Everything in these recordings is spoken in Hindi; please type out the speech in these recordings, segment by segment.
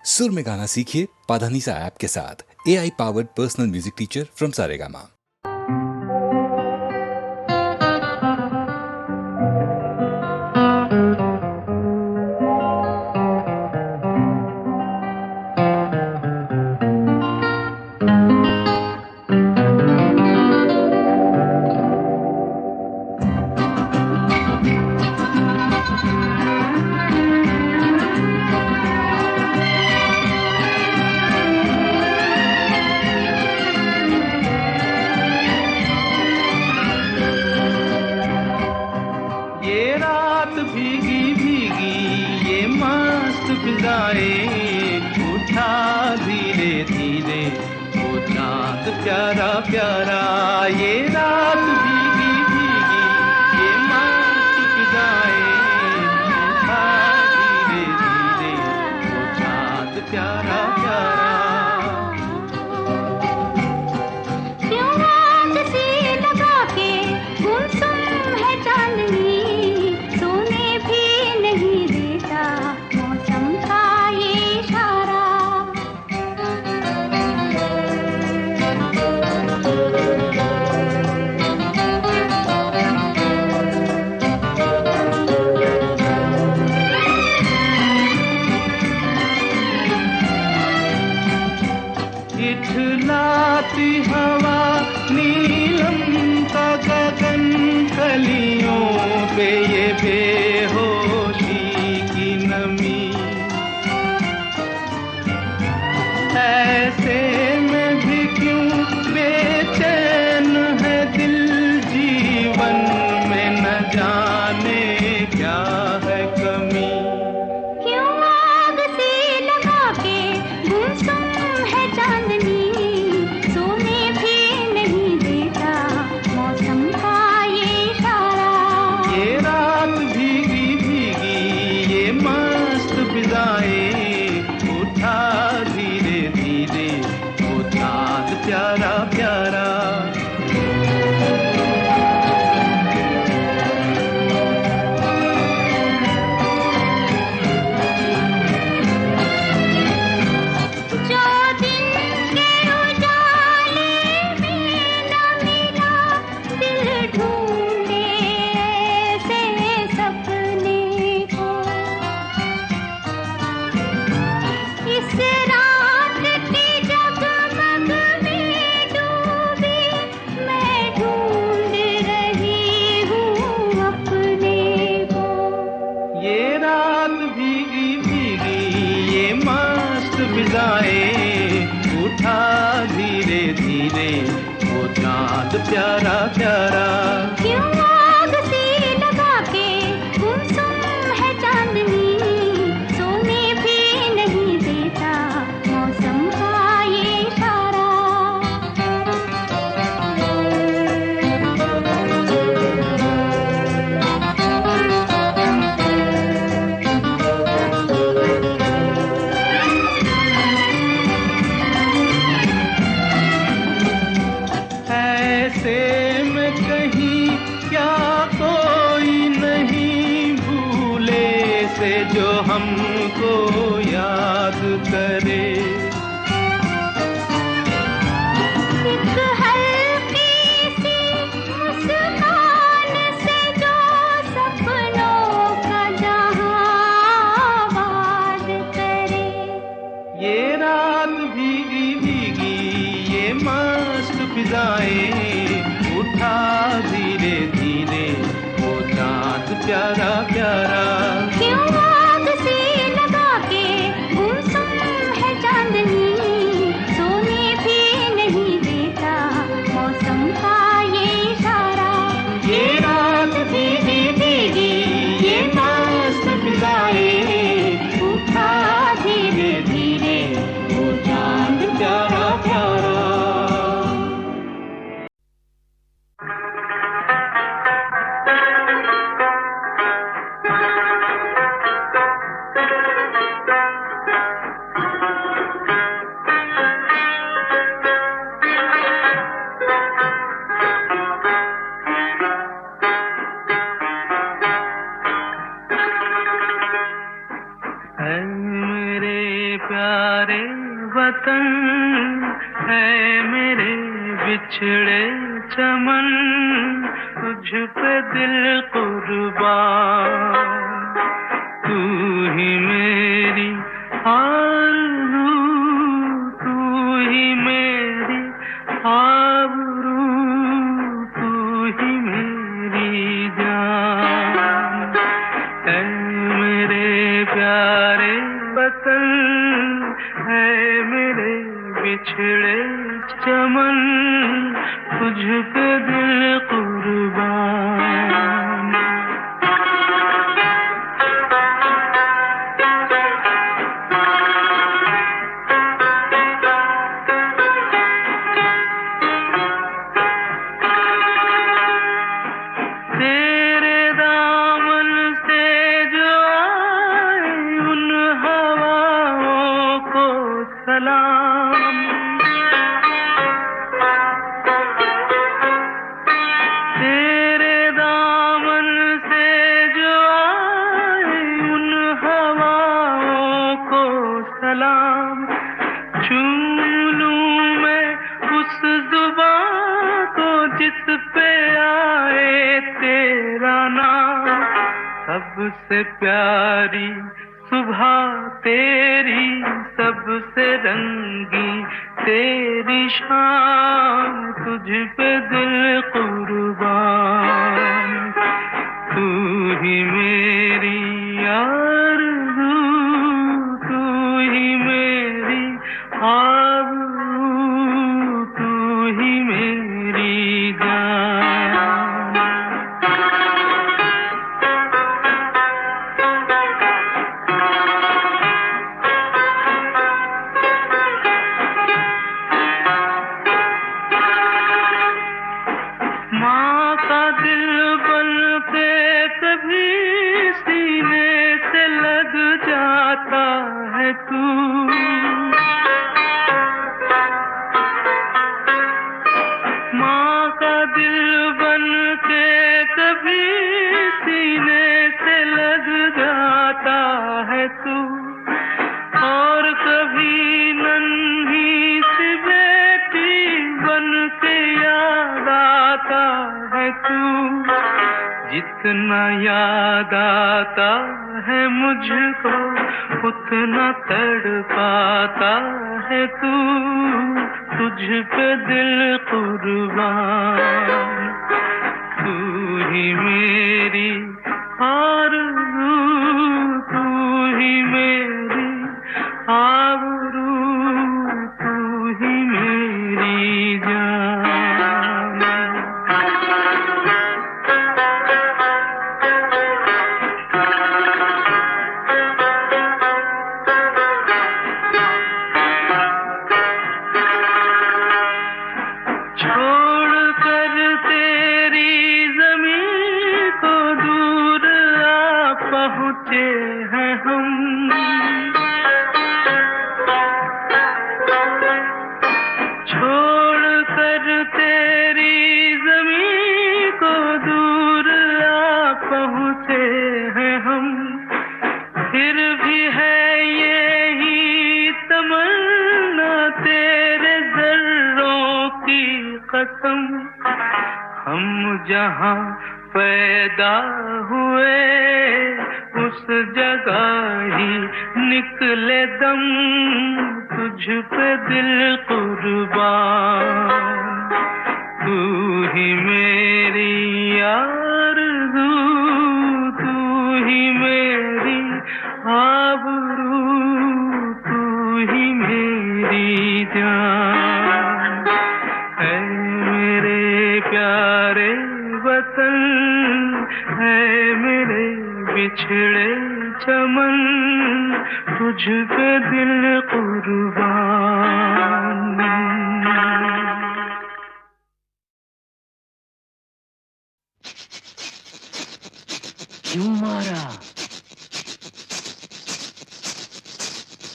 सुर में गाना सीखिए पाधानीसा ऐप के साथ। AI powered personal music teacher from Saregama. उठा धीरे धीरे वो चांद प्यारा प्यारा, ये रात भीगी भीगी ये मस्त फिजाएं, उठा धीरे धीरे वो चांद प्यारा प्यारा। क्यों रात सी लगा के गुमसुम है चांदनी, सोने भी नहीं देता मौसम का ये इशारा। इठलाती हवा नीलम का गगन, कलियों पे ये बेहोशी की नमी, ऐसे में भी क्यों बेचैन है दिल, जीवन में न जाने क्या है कमी। क्यों आग सी लगा के गुमसुम है चांदनी, सोने भी नहीं देता मौसम का ये इशारा। ये रात भीगी भीगी ये मस्त फिजाएं, उठा धीरे धीरे वो चांद प्यारा प्यारा। जो दिन के उजाले में न मिला, दिल ढूंढे ऐसे सपने को। इस रात की जगमग में डूबी मैं ढूंढ रही हूँ अपने को। ये रात भीगी भीगी ये मस्त फिजाएं, उठा धीरे धीरे वो चांद प्यारा प्यारा। क्यों आग सी लगा के गुमसुम है चांदनी, सोने भी नहीं देता मौसम का ये इशारा। ऐसे में कहीं क्या कोई नहीं भूले से जो हमको याद करे। एक हल्की सी मुस्कान से जो सपनों का जहां आबाद करे। ये रात भीगी भीगी ये मस्त फिजाएं, उठा धीरे धीरे वो चांद प्यारा प्यारा। क्यों आग सी लगा के गुमसुम है चांदनी, सोने भी नहीं देता मौसम का ये इशारा। ये रात भीगी भीगी ये मस्त फिजाएं, उठा धीरे धीरे वो चांद प्यारा प्यारा। प्यारे वतन है मेरे बिछड़े चमन, तुझ पे दिल कुर्बान। तू ही मेरी आरज़ू, तू ही मेरी आबरू, तू ही मेरी जान। ऐ मेरे प्यारे वतन है मेरे बिछड़े चमन, तुझ पे दिल कुर्बान। तेरे दामन से जो आए उन हवाओं को सलाम। तेरे दामन से जो आए उन हवाओं को सलाम। चूम लूं मैं उस जुबां को जिस पे आए तेरा नाम। सबसे प्यारी सुबह तेरी, सबसे रंगी तेरी शाम, तुझ पे दिल कुर्बान। तू ही मेरी आरज़ू, तू ही मेरी आबरू, तू ही मेरी जान। माँ का दिल बन के कभी सीने से लग जाता है तू। माँ का दिल बन के कभी सीने से लग जाता है तू। और कभी नन्ही सी बेटी बन के याद आता है तू। जितना याद आता है मुझको उतना तड़पाता है तू। तुझ पे दिल कुर्बान। तू ही मेरी आरज़ू, तू ही मेरी आबरू, तू ही मेरी जान। छोड़ कर तेरी ज़मीं को दूर आ पहुँचे हैं हम। छोड़ कर तेरी ज़मीं को दूर आ पहुँचे हैं हम। फिर भी है यही तमन्ना तेरे ज़र्रों की कसम। हम जहाँ पैदा हुए उस जगह ही निकले दम। तुझ पे दिल कुर्बान। तू ही मेरी आरज़ू, तू ही मेरी आबरू, तू ही मेरी जान। है मेरे प्यारे वतन है मेरे बिछड़े चमन, तुझ पे दिल कुर्बान। क्यों मारा,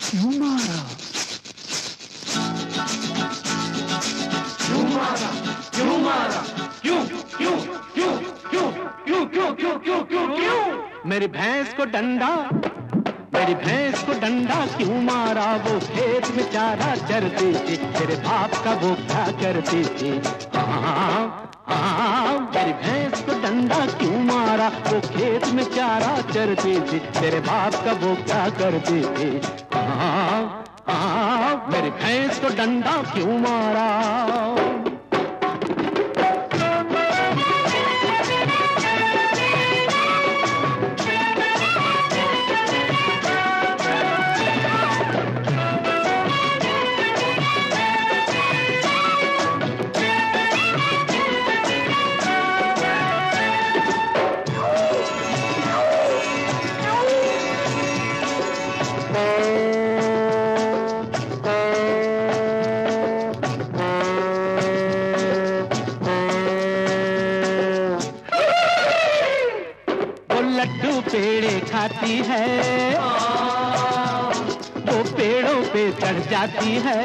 क्यों मारा, क्यों मारा, क्यों मारा, क्यों क्यों क्यों क्यों क्यों क्यों क्यों क्यों क्यों क्यों मेरी भैंस को डंडा मेरी भैंस को डंडा क्यों मारा, वो खेत में चारा चरती थी, तेरे बाप का वो क्या करती थी। मेरी भैंस को डंडा क्यों मारा, वो खेत में चारा चरती थी, तेरे बाप का वो क्या करती थी। मेरी भैंस को डंडा क्यों मारा। लड्डू पेड़े खाती है, वो पेड़ों पे चढ़ जाती है।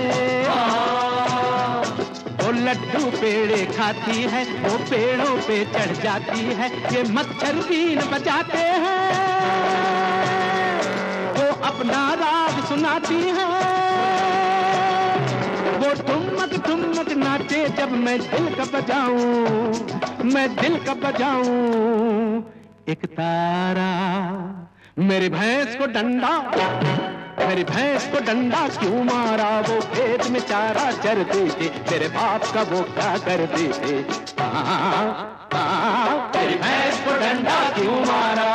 वो लड्डू पेड़े खाती है, वो पेड़ों पे चढ़ जाती है। ये मच्छर बीन बजाते हैं, वो अपना राग सुनाती है। वो ठुमक ठुमक नाचे जब मैं दिल का बजाऊं, मैं दिल का बजाऊं। एक तारा मेरी भैंस को डंडा, मेरी भैंस को डंडा क्यों मारा, वो खेत में चारा चरती थी, तेरे बाप का वो क्या करती थी। मेरी भैंस को डंडा क्यों मारा।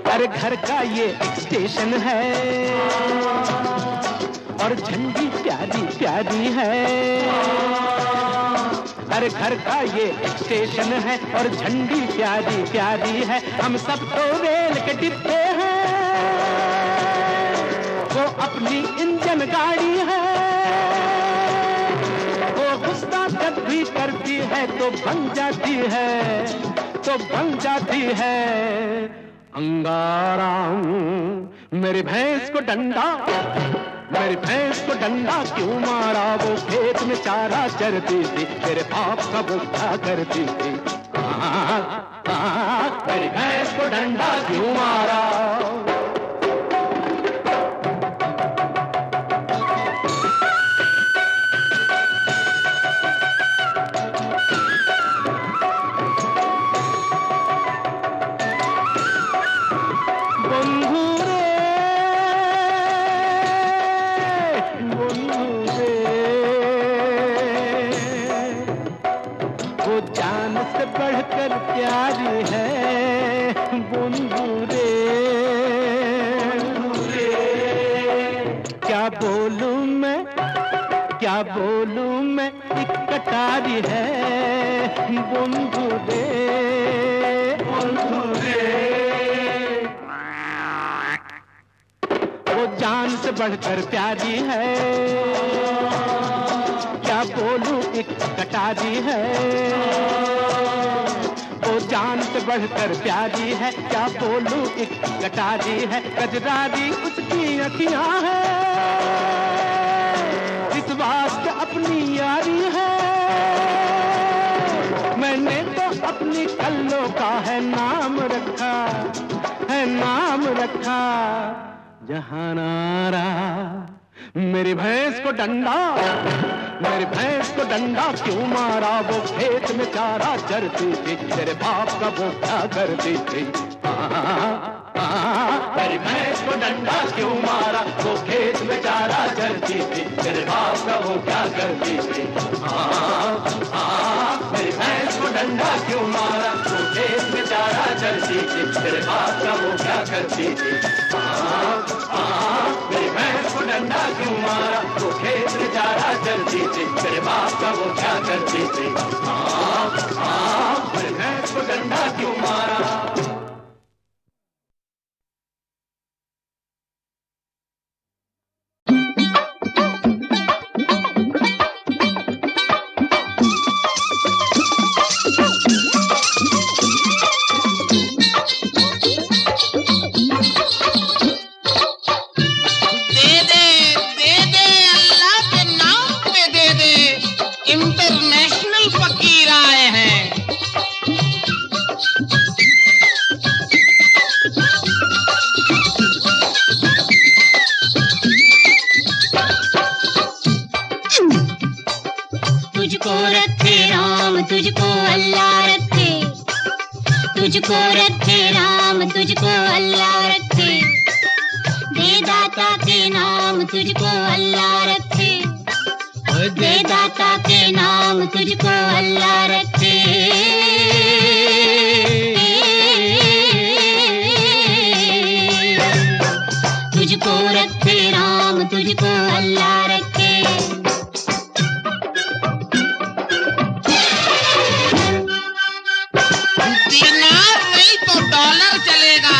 हर घर का ये एक स्टेशन है, और झंडी प्यारी प्यारी है। हर घर का ये एक स्टेशन है, और झंडी प्यारी प्यारी है। हम सब तो रेल के डिब्बे हैं, वो अपनी इंजन गाड़ी है। वो गुस्सा जब भी करती है तो बन जाती है, तो बन जाती है अंगारा। मेरी भैंस को डंडा, मेरी भैंस को डंडा क्यों मारा, वो खेत में चारा चरती थी, तेरे बाप का वो क्या करती थी। मेरी भैंस को डंडा क्यों मारा। जान से बढ़कर प्यारी है बंधु रे। क्या बोलूं मैं, क्या बोलूं मैं, एक कटारी है बंधु रे, बंधु रे। वो जान से बढ़कर प्यारी है, क्या बोलूं एक कटारी है। वो जान से बढ़कर प्यारी है, क्या बोलूं एक कटारी है। कजरारी उसकी अखियां है, इस वास्ते अपनी यारी है। मैंने तो अपनी कल्लों का है नाम रखा, है नाम रखा जहानारा। मेरी भैंस को डंडा, मेरी भैंस को डंडा क्यों मारा, वो खेत में चारा चरती थी, तेरे बाप का वो क्या करती थी। मेरी भैंस को डंडा क्यों मारा, वो खेत में चारा चरती थी, तेरे बाप का वो क्या करती थी। मेरी भैंस को डंडा क्यों मारा, वो खेत में चारा चरती थी, तेरे बाप का वो क्या करती थी। मेरी भैंस को डंडा क्यों मारा, वो खेत में बेचारा जल्दी से, तेरे बाप का वो क्या करते थे। मेरे भैंस को डंडा क्यों मारा। इंटरनेशनल फकीर आए हैं। तुझको रखे राम तुझको अल्लाह रखे, तुझको रखे राम तुझको अल्लाह रखे, दे दाता के नाम तुझको अल्लाह रखे, दे दाता के नाम तुझको अल्लाह रखे। तुझको रखे राम तुझको अल्लाह रखे। दिनार नहीं तो डॉलर चलेगा,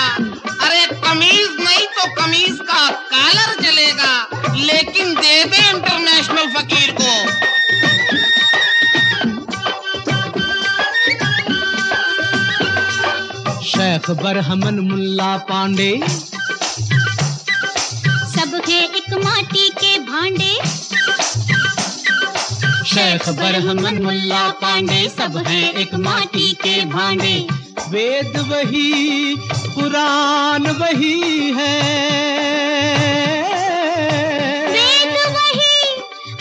अरे कमीज नहीं तो कमीज का कॉलर चलेगा, लेकिन दे दे इंटरनेशनल फकीर को। शेख बरहमन मुल्ला पांडे, सब है एक माटी के भांडे, शेख बरहमन मुल्ला पांडे, सब है एक माटी के भांडे। वेद वही कुरान वही है, वेद वही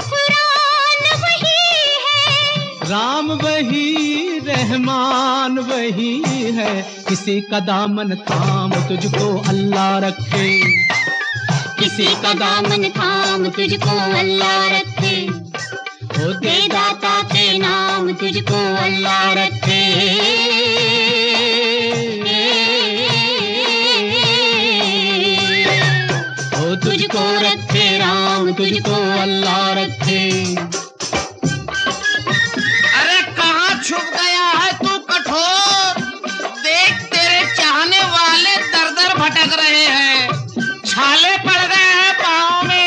कुरान वही है, राम वही रहमान वही है। किसी का दामन थाम तुझको अल्लाह रखे, किसी का दामन थाम तुझको अल्लाह रखे, ओ दे दाता के नाम तुझको अल्लाह रखे। ओ तुझको रखे राम तुझको अल्लाह रखे। अरे कहाँ छुप गया है तू कठोर, देख तेरे चाहने वाले दर दर भटक रहे हैं, छाले पड़ गए हैं पाँव में।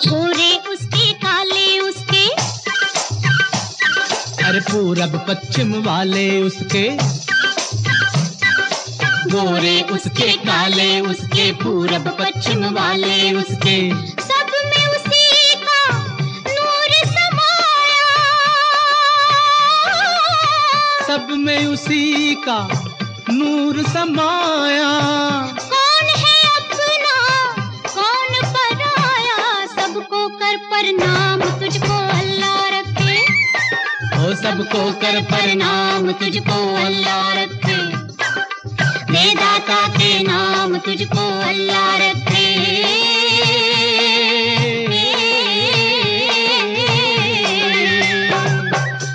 गोरे उसके काले उसके, अरे पूरब पश्चिम वाले उसके, गोरे उसके काले उसके, पूरब पश्चिम वाले उसके, सब में उसी का नूर समाया, सब में उसी का नूर समाया। कौन है अपना कौन पराया, सबको कर प्रणाम तुझको अल्लाह रखे, ओ सबको कर प्रणाम तुझको अल्लाह रखे, दे दाता के नाम तुझको अल्लाह रखे।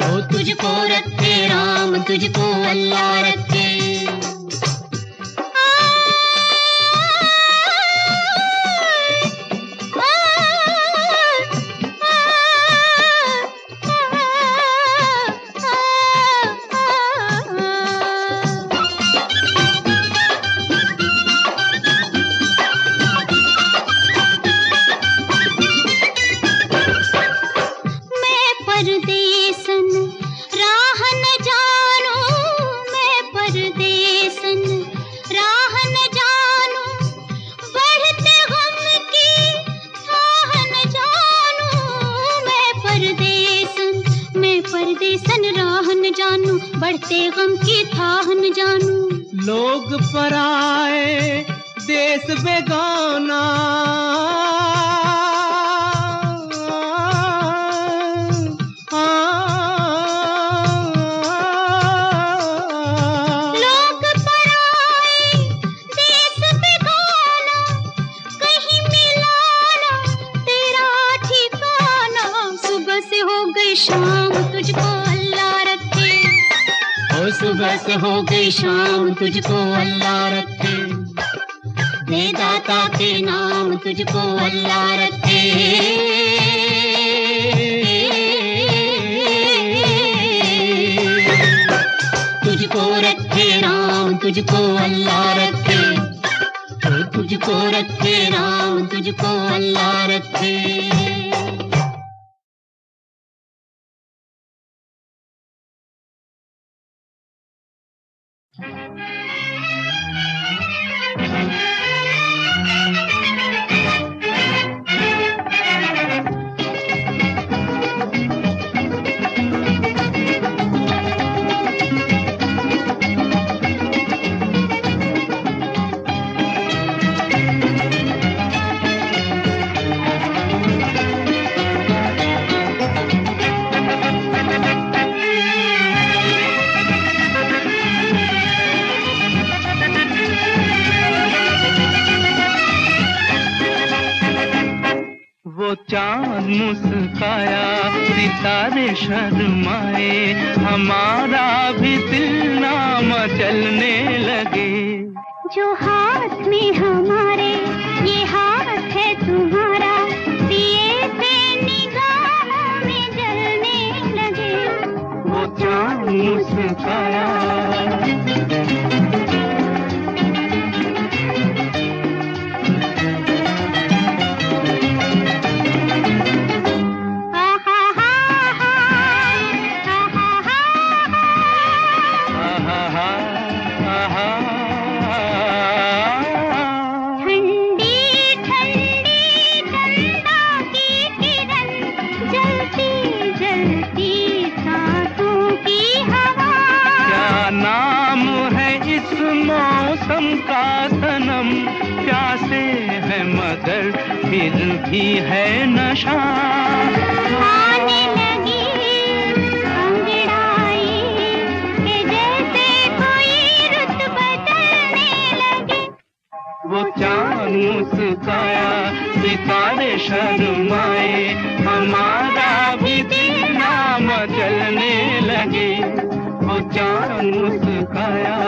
ओ तुझको रखे राम तुझको अल्लाह रखे। मैं परदेसन राह न जानू, मैं परदेसन राह न जानू, बढ़ते गम की थाह न जानू, मैं परदेसन राह न जानू, बढ़ते गम की थाह न जानू। लोग पराए देश बेगाना, लोग पराए देश बेगाना, सुबह से हो गई शाम, तुझको अल्लाह रखे, दे दाता के नाम तुझको अल्लाह रखे। तुझको रखे राम, तुझको अल्लाह रखे, तुझको रखे राम, तुझको अल्लाह रखे। चांद मुस्काया, सितारे शर्माए, हमारा भी दिल ना मचलने लगे। जो हाथ में हमारे ये हाथ है तुम्हारा, दिए से निगाहों में जलने लगे। वो चांद मुस्काया, मगर फिर भी है नशा। आने लगी अंगड़ाई के जैसे कोई रुत बदलने लगे। वो चांद मुस्काया, सितारे शर्माए, हमारा भी दिल ना मचलने लगे। वो चांद मुस्काया,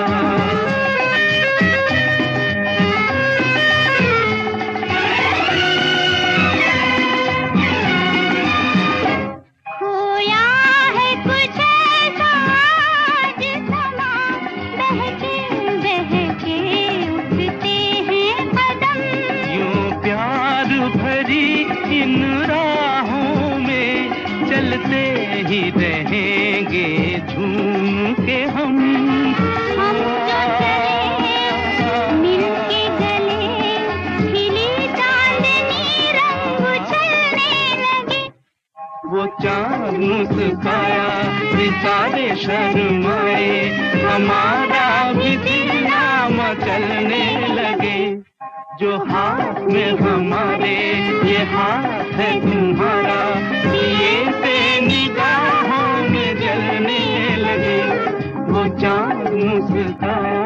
ही रहेंगे झूम के हम जो चले मिल के गले, खिली चांदनी रंग उछलने लगे। वो चांद मुस्काया, सितारे शर्माए, हमारा भी दिल ना मचलने लगे। जो हाथ में हमारे ये हाथ है तुम्हारा, दिए से निगाहों में जलने लगे। वो चांद मुस्काया,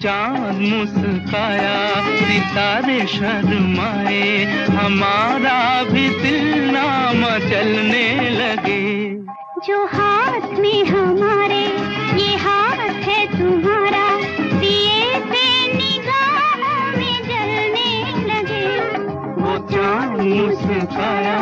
चांद मुस्काया, सितारे शर्माए, हमारा भी दिल ना मचलने लगे। जो हाथ में हमारे ये हाथ है तुम्हारा, दिए से निगाहों में जलने लगे। वो चांद मुस्काया,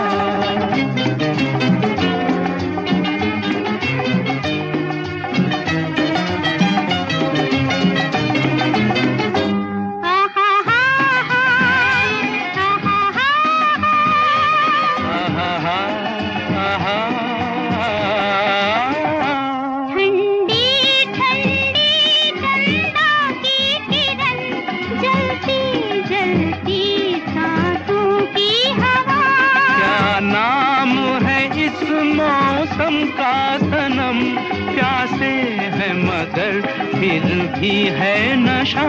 का सनम, प्यासे है मगर फिर भी है नशा।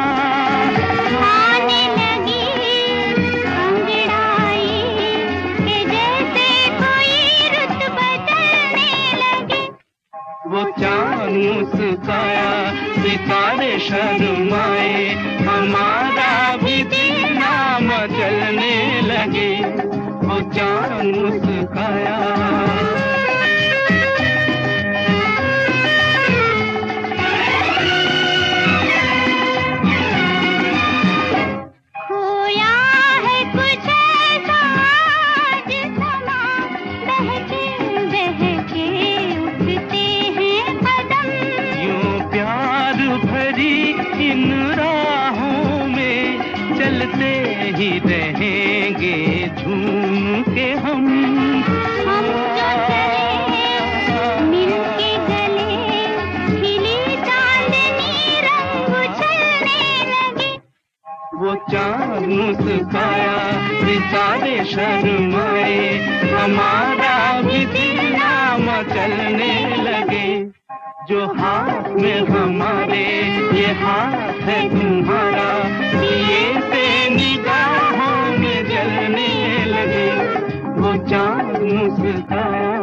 आने लगी अंगड़ाई के जैसे कोई रुत बदलने लगे। वो चांद मुस्काया, सितारे शर्माए, हमारा भी दिल ना मचलने लगे। वो चांद मुस्काया। खोया है कुछ ऐसा आज समा, बहके बहके उठते हैं कदम। यूं प्यार भरी इन राहों में चलते ही रहेंगे झूम के हम। हम जो चले मिलके गले, खिली चांदनी रंग उछलने लगे। वो चांद मुस्काया, सितारे शर्माए, हमारा भी दिल ना मचलने लगे। जो हाथ में हमारे ये हाथ है तुम्हारा, ये से निगाहों में जलने लगे। वो चांद मुस्काया।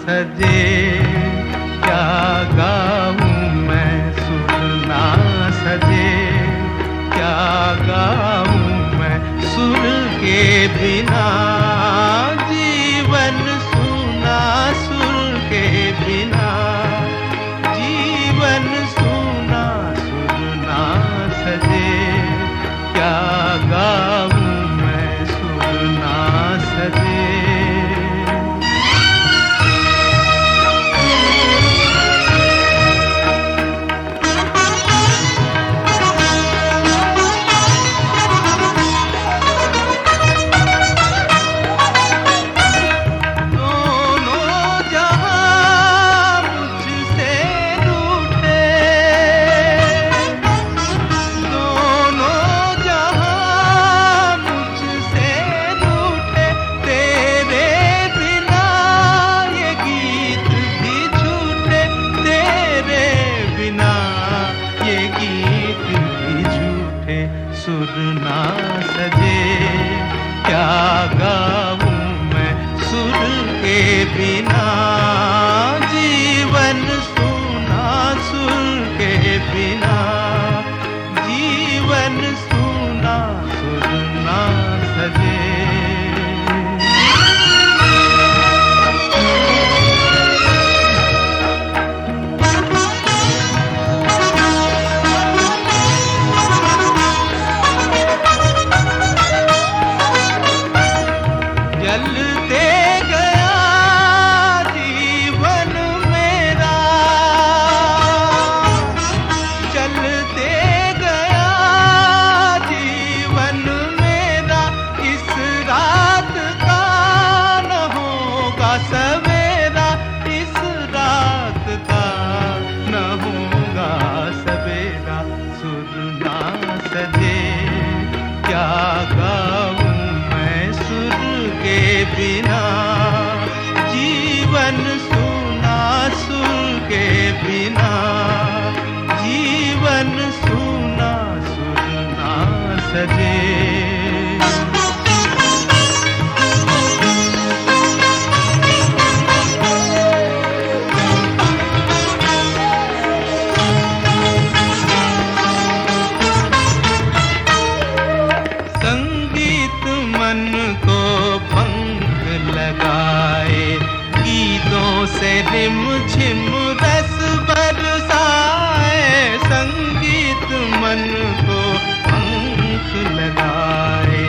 सजे क्या गाऊं मैं, सुर ना सजे क्या गाऊं मैं, सुर के बिना जीवन सूना, सुर के बिना जीवन सूना, सुर ना सजे क्या गाऊं मैं, सुर ना सजे। सुर ना सजे क्या गाऊं मैं, सुर के बिना जीवन सूना, सुर के बिना जीवन सूना, सुर ना सजे। जलते गया सजे। संगीत मन को पंख लगाए, गीतों से रिम झिम रस बरसाए। संगीत मन को पंख लगाए,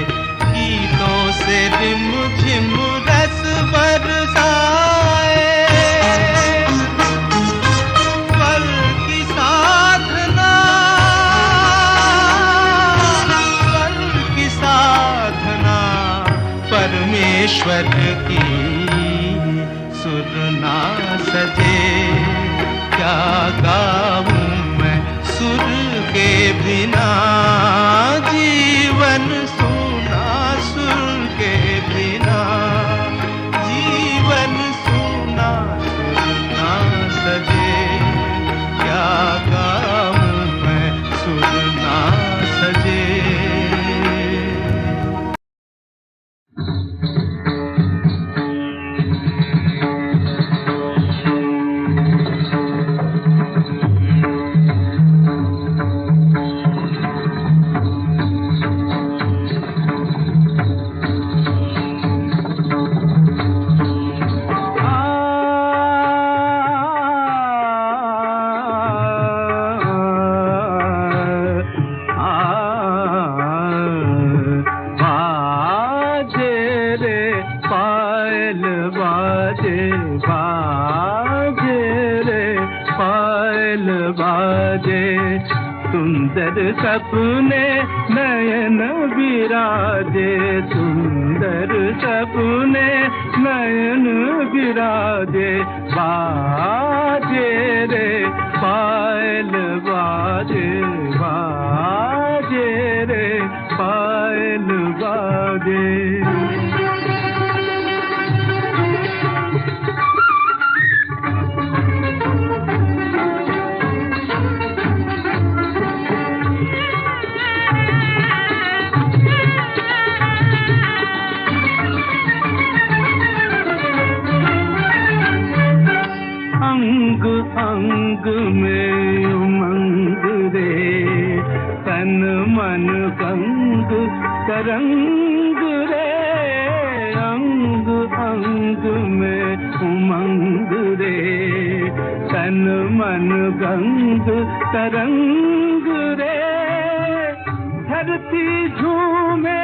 गीतों से रिम झिम रस बरसाए। पल की साधना, पल की साधना परमेश्वर की सुर ना सजे। क्या गाऊं मैं सुर के बिना, जीवन सूना सुर के बिना। जीवन सूना सुर ना सजे। क्या गाऊं मैं सुर ना सजे। सुंदर सपने नयन विराजे, सुंदर सपने नयन विराजे। बाजे रे पायल बाजे, बाजे रे पायल बाजे। अंग अंग में उमंग रे, तन मन गंग तरंग रे। अंग अंग में उमंग रे, तन मन गंग तरंग रे। धरती झूमे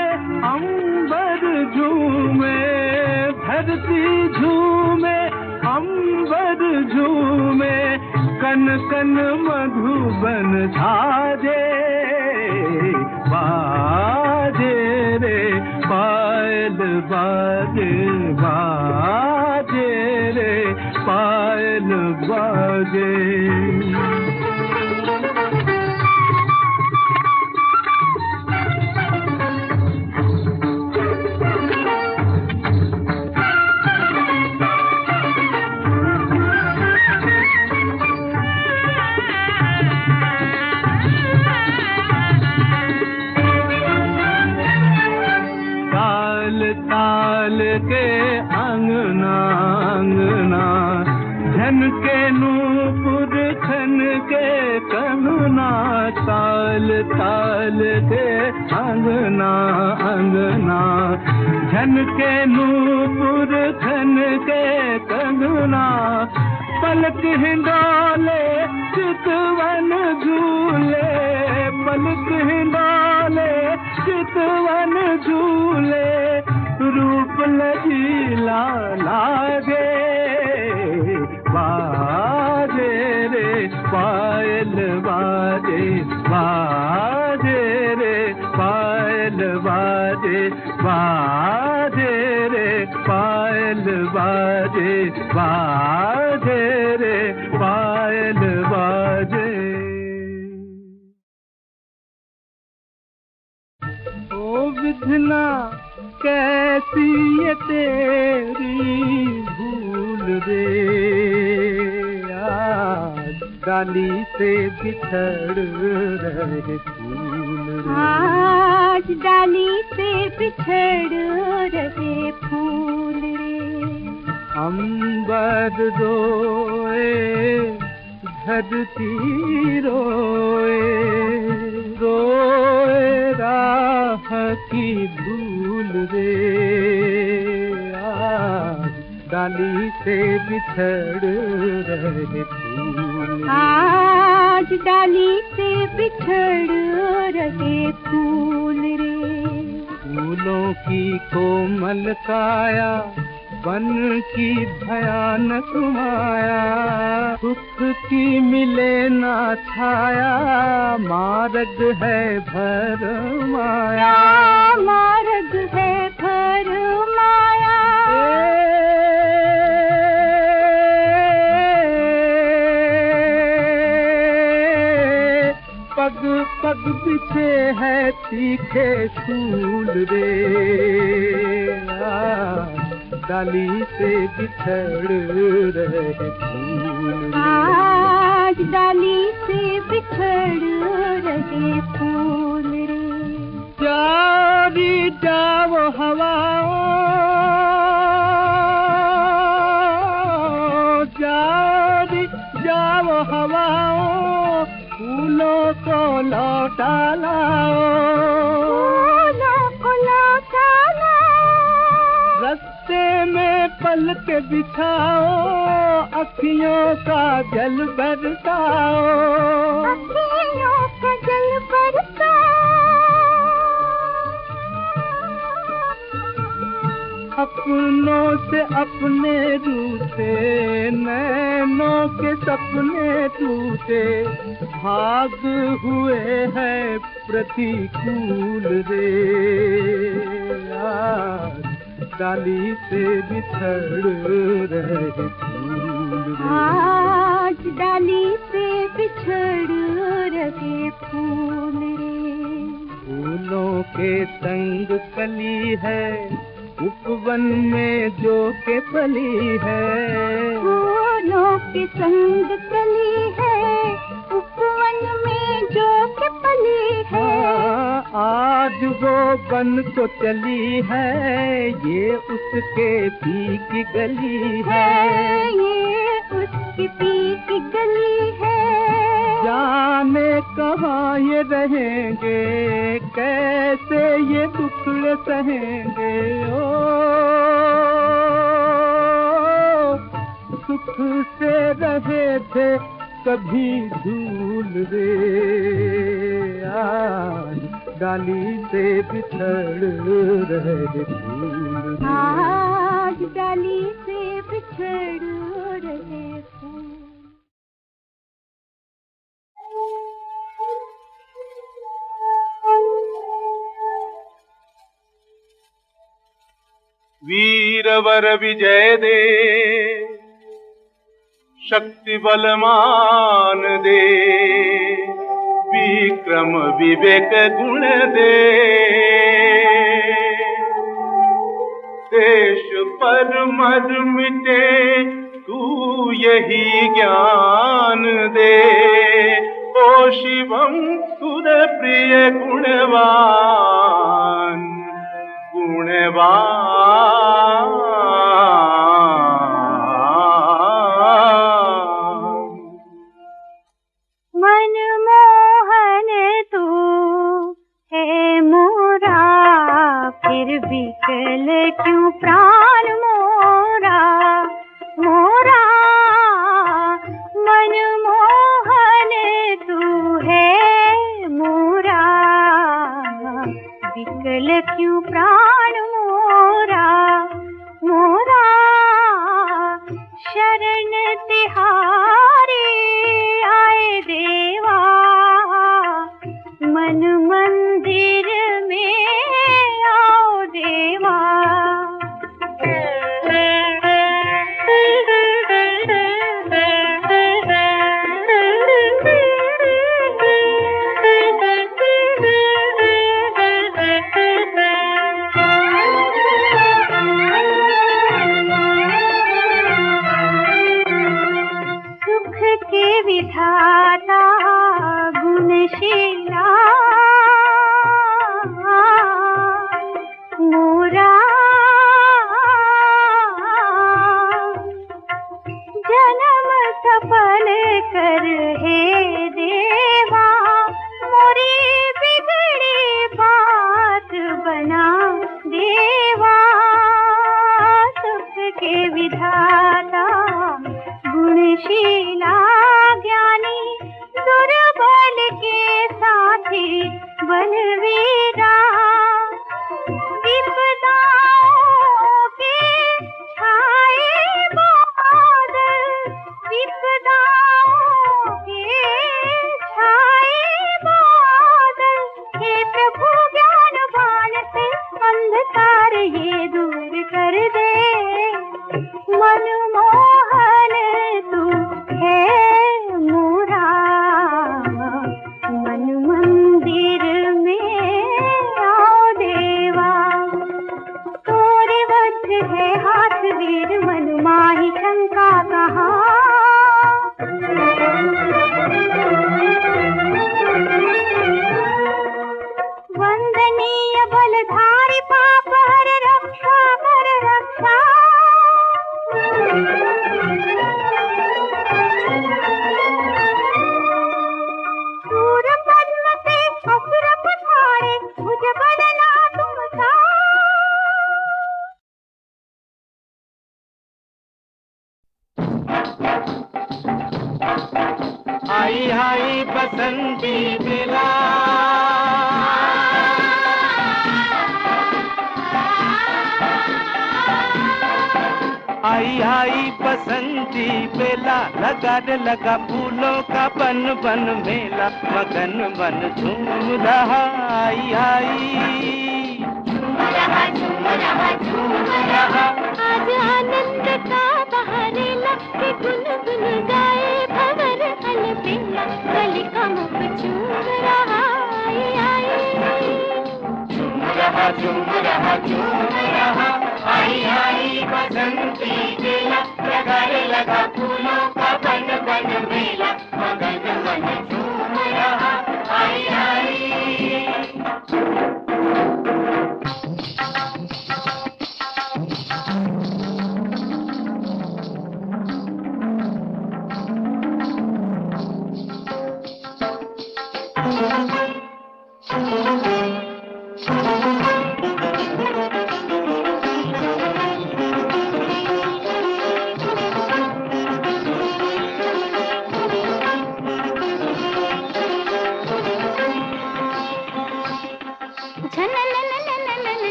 अंबर झूमे, धरती झूमे अंबर झूमे। कन कन मधुबन छाजे, बाजे रे पायल बाजे, बाजे रे पायल बाजे। ताल के अंगना अंगना, धन के नूपुर खन के कंगना। ताल ताल के अंगना अंगना, धन के नूपुर खन के कंगना। पलक हिंडोले चितवन झूले, पलक हिंडोले चितवन झूले। रूप लजीला लागे, बाजे रे पायल बाजे, बाजे रे पायल बाजे, बाजे रे पायल बाजे, बाजे रे पायल बाजे। ओ विधना कैसी ये तेरी भूल रे, आज डाली से बिछड़ रहे फूल रे। आज डाली से बिछड़ रहे फूल रे। अंबर रोए धरती रोए, रोए राह की धूल रे। आज डाली से बिछड़ रहे फूल, आज डाली से बिछड़ रहे फूल रे। फूलों की कोमल काया बन की भयानक माया, सुख की मिले ना छाया, मार्ग है भर माया, मार्ग है भर माया। पग पग पीछे है तीखे सूल रे। डाली से बिछड़ रहे फूल, आज डाली से बिछड़ रहे फूल रे। जारी जाओ हवाओं, जारी जाओ हवाओं, फूलों को लौटा लाओ, फूलों को लौटा लाओ। रस्ते में पल के बिछाओ, अखियों का जल बरसाओ, अखियों का जल बरसाओ। अपनों से अपने रूठे, नैनों के सपने टूटे, भाग हुए हैं प्रतिकूल रे। आज डाली से बिछड़ रहे फूल रे। आज डाली से बिछड़ रहे फूल रे। फूलों के संग कली है, उपवन में जो के पली है, फूलों के संग कली है, उपवन में जो के पली है। आज वो बन तो चली है, ये उसके पी की गली है, ये उसकी पी की गली है। जाने कहाँ ये रहेंगे, कैसे ये दुखड़े सहेंगे। ओ सुख से रहे थे कभी झूल रे। आज डाली से बिछड़ रहे फूल, आज डाली से बिछड़ रहे फूल। वीरवर विजय दे, शक्ति बलमान दे, विक्रम विवेक गुण दे। देश पर मर मिटे तू यही ज्ञान दे। ओ शिवम सुर प्रिय गुणवान, गुणवान। मनमोहन तू है मोरा, फिर विकल क्यों प्राण मोरा, मोरा। मनमोहन तू है मोरा, विकल क्यों प्राण मोरा, मोरा। शरण तिहारी आए देवा, मन मंदिर में आओ देवा। विधाता गुणशीला, कर हे देवा मोरी बिगड़ी बात बना देवा। सबके विधाता गुणशीला ज्ञानी दुर्बल के साथी बलवीरा। विपदाओं के छाए बादल, विपदाओं के छाए बादल, हे प्रभु ज्ञानवान से अंधकार ये दूर कर दे। मनमोहन तू है मोरा, मन मंदिर में आओ देवा। तोरे वज्र है हाथ वीर, मन माही शंका कहाँ। वंदनीय बलधारी पाप हर रक्षा कर रक्षा। सूर पद्म पे असुर पठारे, भुज बदला तुम सा। आई आई बसंती बेला, आई आई बसंती बेला, लगा रे लगा फूलों का बन बन मेला, मगन मन झूम रहा। आई आई झूम रहा झूम रहा झूम रहा, आज आनंद का बहारेला, कि गुन गुन गाए भंवर अलबेला, कली का मुख चूम रहा। आई आई झूम रहा झूम रहा झूम रहा, आई आई बसंती बेला, लगा रे लगा फूलों का बन बन मेला, मगन मन झूम रहा। आई आई झूम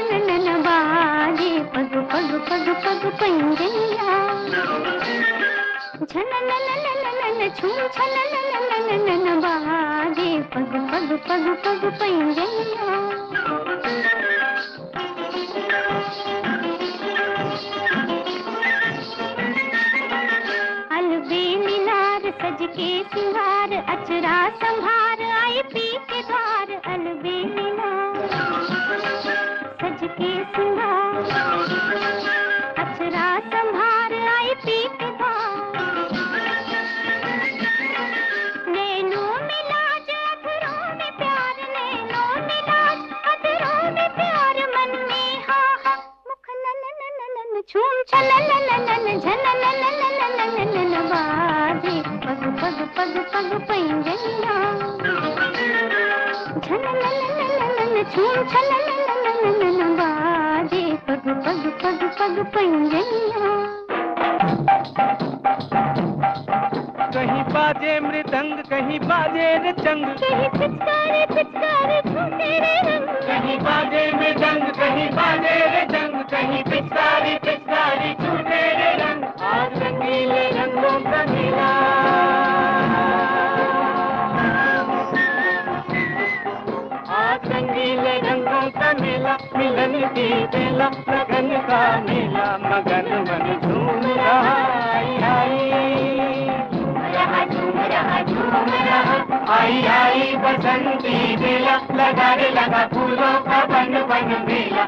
छन बाजे पग पग पग पग पैंजैया। झन झूम छन बाजे पग पग पग पग पैंजैया। अलबेली नार सज के सिंगार, अचरा संभार आई पी के द्वार। अलबेली नार सज के सिंगार, अचरा संभार आई पी के द्वार। नैनों में लाज अधरों में प्यार, नैनों में लाज अधरों में प्यार, मन में हा हा मुख नन नन नन झूम छन नन नन झन नन नन नन बाजे पग पग पग पग पैंजैया। झन नन नन झूम छन नन बाजे पग पग पग पग पैंजैया। कहीं बाजे मृदंग, कहीं बाजे रे चंग, कहीं पिचकारी पिचकारी झूठे रे रंग। कहीं बाजे मृदंग, कहीं बाजे रे जंग, कहीं पिचकारी पिचकारी झूठे रे रंग। आज रंगीले रंगों का मेला, आज रंगीले रंगों का मेला, मिलन की बेला, लगन का मेला, मगन मन झूम रहा। आई आई झूम रहा झूम रहा, आई आई बसंती बेला, लगा रे लगा फूलों का बन बन मेला,